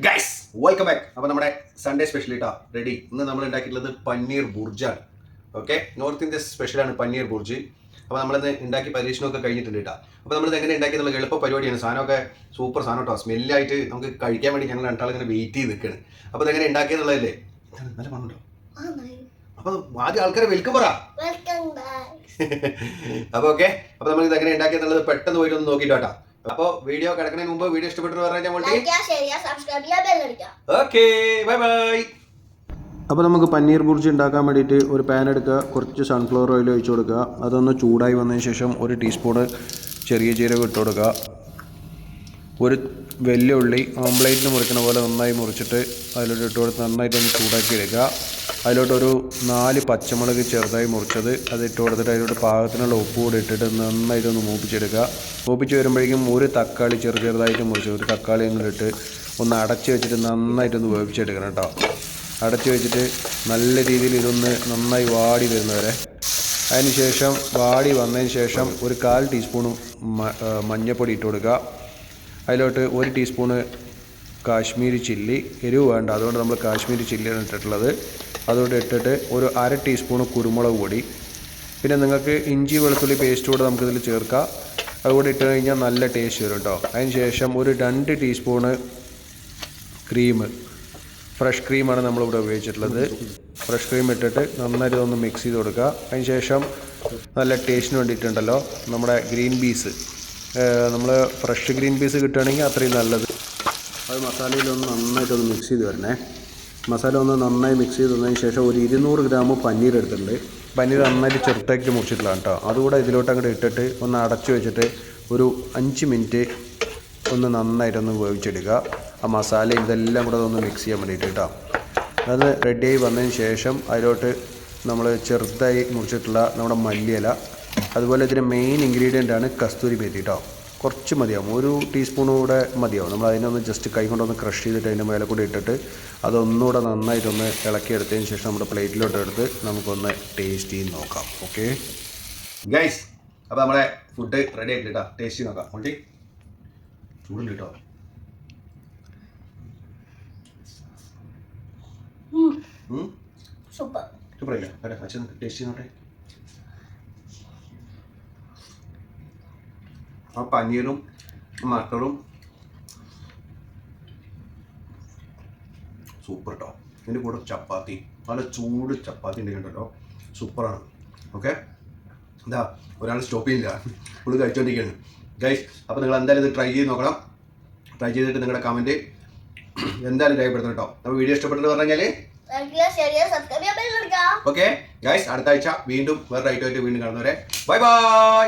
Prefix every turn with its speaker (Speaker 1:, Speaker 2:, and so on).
Speaker 1: Guys, welcome back. Now, our Sunday special ready. We will make Paneer Bhurji. Okay, North Indian special is Paneer Bhurji. Now, we will make Paneer Bhurji. Now, we will make super sano smell light. We will make wait. Now, we will make welcome back. Okay, now we will make അപ്പോൾ video കിടക്കുന്നതിന് മുമ്പ് video ഇഷ്ടപ്പെട്ടു okay bye bye. അപ്പോൾ നമുക്ക് പനീർ ബുർജി ഉണ്ടാക്കാൻ വേണ്ടിയിട്ട് ഒരു pan എടുക്കുക, കുറച്ച് സൺഫ്ലവർ ഓയിൽ ഒഴിച്ചു കൊടുക്കുക. അതൊന്ന് ചൂടായി വന്നതിന് ശേഷം ഒരു ടീസ്പൂണ് ചെറിയ ജീരകം ഇട്ട് കൊടുക്കുക. ഒരു വലിയ ഉള്ളി ഓംപ്ലേറ്റിന് മുറിക്കുന്ന പോലെ നന്നായി മുറിച്ചിട്ട് അതിലോട്ട് ഇട്ട് കൊടുത്ത് നന്നായിട്ടൊന്ന് ചൂടാക്കി എടുക്കുക. അതിലോട്ടൊരു 4 പച്ചമുളക് ചെറുതായി മുറിച്ചത് അത് ഇട്ട് കൊടുത്തിട്ട് അതിലോട്ട് പാകത്തിനുള്ള ഉപ്പ് കൂടി ഇട്ടിട്ട് നന്നായിട്ടൊന്ന് മൂപ്പിച്ചെടുക്കുക. മൂപ്പിച്ച് വരുമ്പോഴേക്കും ഒരു തക്കാളി ചെറുതായിട്ട് മുറിച്ച് ഒരു തക്കാളി ഇട്ട് ഒന്ന് അടച്ച് വെച്ചിട്ട് നന്നായിട്ടൊന്ന് വേവിച്ചെടുക്കണം കേട്ടോ. അടച്ച് വെച്ചിട്ട് നല്ല രീതിയിൽ ഇതൊന്ന് നന്നായി വാടി വരുന്നവരെ. അതിന് ശേഷം വാടി വന്നതിന് ശേഷം ഒരു 1/4 ടീസ്പൂൺ മഞ്ഞൾപ്പൊടി ഇട്ട് കൊടുക്കുക. അതിലോട്ട് 1 ടീസ്പൂണ് കാശ്മീരി ചില്ലി, എരിവ് വേണ്ട, അതുകൊണ്ട് നമ്മൾ കാശ്മീരി ചില്ലിയാണ് ഇട്ടിട്ടുള്ളത്. അതുകൊണ്ട് ഇട്ടിട്ട് ഒരു 1/2 ടീസ്പൂണ് കുരുമുളക് പൊടി, പിന്നെ നിങ്ങൾക്ക് ഇഞ്ചി വെളുത്തുള്ളി പേസ്റ്റ് കൂടെ നമുക്കിതിൽ ചേർക്കാം. അതുകൂടി ഇട്ട് കഴിഞ്ഞാൽ നല്ല ടേസ്റ്റ് വരും കേട്ടോ. അതിന് ശേഷം ഒരു 2 ടീസ്പൂണ് ക്രീം, ഫ്രഷ് ക്രീമാണ് നമ്മളിവിടെ ഉപയോഗിച്ചിട്ടുള്ളത്. ഫ്രഷ് ക്രീം ഇട്ടിട്ട് നന്നായിട്ട് ഒന്ന് മിക്സ് ചെയ്ത് കൊടുക്കുക. അതിന് ശേഷം നല്ല ടേസ്റ്റിന് വേണ്ടിയിട്ടുണ്ടല്ലോ നമ്മുടെ ഗ്രീൻ പീസ്, നമ്മൾ ഫ്രഷ് ഗ്രീൻ പീസ് കിട്ടുകയാണെങ്കിൽ അത്രയും നല്ലത്. അത് മസാലയിലൊന്ന് നന്നായിട്ടൊന്ന് മിക്സ് ചെയ്ത് വരണേ. മസാല ഒന്ന് നന്നായി മിക്സ് ചെയ്ത് തന്നതിന് ശേഷം ഒരു 200 ഗ്രാം പനീർ എടുത്തിട്ടുണ്ട്. പനീർ നന്നായിട്ട് ചെറുതായിട്ട് മുറിച്ചിട്ടുള്ളതാണ് കേട്ടോ. അതുകൂടെ ഇതിലോട്ട് അങ്ങോട്ട് ഇട്ടിട്ട് ഒന്ന് അടച്ചു വെച്ചിട്ട് ഒരു 5 മിനിറ്റ് ഒന്ന് നന്നായിട്ടൊന്ന് വേവിച്ചെടുക്കുക. ആ മസാല ഇതെല്ലാം കൂടെ ഒന്ന് മിക്സ് ചെയ്യാൻ വേണ്ടിയിട്ട് കേട്ടോ. അത് റെഡിയായി വന്നതിന് ശേഷം അതിലോട്ട് നമ്മൾ ചെറുതായി മുറിച്ചിട്ടുള്ള നമ്മുടെ മല്ലിയില, അതുപോലെ ഇതിൻ്റെ മെയിൻ ഇൻഗ്രീഡിയൻ്റാണ് കസ്തൂരി മേത്തി കേട്ടോ. കുറച്ച് മതിയാവും, 1 ടീസ്പൂൺ കൂടെ മതിയാവും. നമ്മൾ അതിനൊന്ന് ജസ്റ്റ് കൈ കൊണ്ടൊന്ന് ക്രഷ് ചെയ്തിട്ട് അതിൻ്റെ മേലെ കൂടി ഇട്ടിട്ട് അതൊന്നുകൂടെ നന്നായിട്ടൊന്ന് ഇളക്കിയെടുത്തതിന് ശേഷം നമ്മുടെ പ്ലേറ്റിലോട്ട് എടുത്ത് നമുക്കൊന്ന് ടേസ്റ്റ് ചെയ്ത് നോക്കാം. ഓക്കെ ഗൈസ്, അപ്പോൾ നമ്മുടെ ഫുഡ് റെഡി ആയിട്ട് കേട്ടോ. ടേസ്റ്റ് ചെയ്ത് നോക്കാം. ഓക്കെ, ചൂടുണ്ട് കേട്ടോ. സൂപ്പർ സൂപ്പർ ഇല്ല കേട്ടോ. അച്ഛൻ ടേസ്റ്റ് ചെയ്തോട്ടെ. ആ പനീറും മട്ടറും സൂപ്പർ കേട്ടോ. ഇതിൻ്റെ കൂടെ ചപ്പാത്തി, നല്ല ചൂട് ചപ്പാത്തി ഉണ്ടെങ്കിലോ സൂപ്പറാണ്. ഓക്കെ, എന്താ ഒരാൾ സ്റ്റോപ്പ് ചെയ്യില്ല, ഫുള്ള് കഴിച്ചുകൊണ്ടിരിക്കുകയാണ് ഗൈസ്. അപ്പോൾ നിങ്ങൾ എന്തായാലും ഇത് ട്രൈ ചെയ്ത് നോക്കണം. ട്രൈ ചെയ്തിട്ട് നിങ്ങളുടെ കമൻറ്റ് എന്തായാലും രേഖപ്പെടുത്തണം കേട്ടോ. അപ്പോൾ വീഡിയോ ഇഷ്ടപ്പെട്ടെന്ന് പറഞ്ഞു കഴിഞ്ഞാൽ ഓക്കെ ഗൈസ്, അടുത്ത ആഴ്ച വീണ്ടും വേറെ ഐറ്റമായിട്ട് വീണ്ടും കാണുന്നവരെ ബൈ ബൈ.